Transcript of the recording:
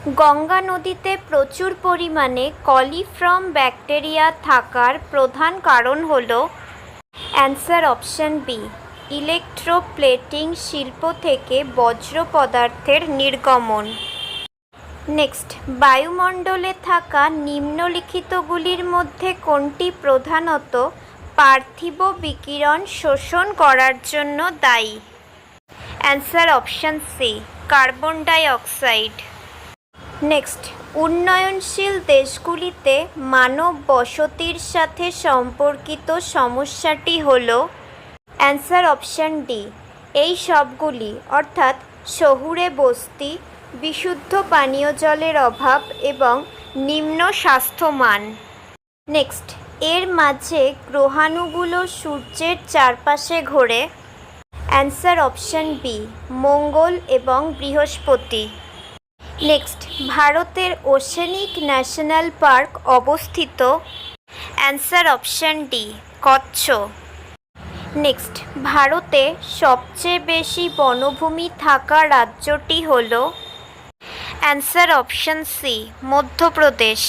গঙ্গা নদীতে প্রচুর পরিমাণে কলিফর্ম ব্যাকটেরিয়া থাকার প্রধান কারণ হল অ্যান্সার অপশন বি, ইলেকট্রোপ্লেটিং শিল্প থেকে বজ্র পদার্থের নির্গমন। নেক্সট, বায়ুমণ্ডলে থাকা নিম্নলিখিতগুলির মধ্যে কোনটি প্রধানত পার্থিব বিকিরণ শোষণ করার জন্য দায়ী? Answer option C, carbon die oxide. Next, উন্নয়নশীল দেশগুলিতে মানব বসতির সাথে সম্পর্কিত সমস্যাটি হল? অ্যান্সার অপশন ডি, এই সবগুলি, অর্থাৎ শহুরে বস্তি, বিশুদ্ধ পানীয় জলের অভাব এবং নিম্ন স্বাস্থ্যমান। নেক্সট, এর মাঝে গ্রহাণুগুলো সূর্যের চারপাশে ঘোরে। অ্যান্সার অপশন বি, মঙ্গল এবং বৃহস্পতি। নেক্সট, ভারতের ওশেনিক ন্যাশনাল পার্ক অবস্থিত। Answer option D, Kutch. Next, ভারতে সবচেয়ে বেশি বনভূমি থাকা রাজ্যটি হল? Answer option C, Madhya Pradesh.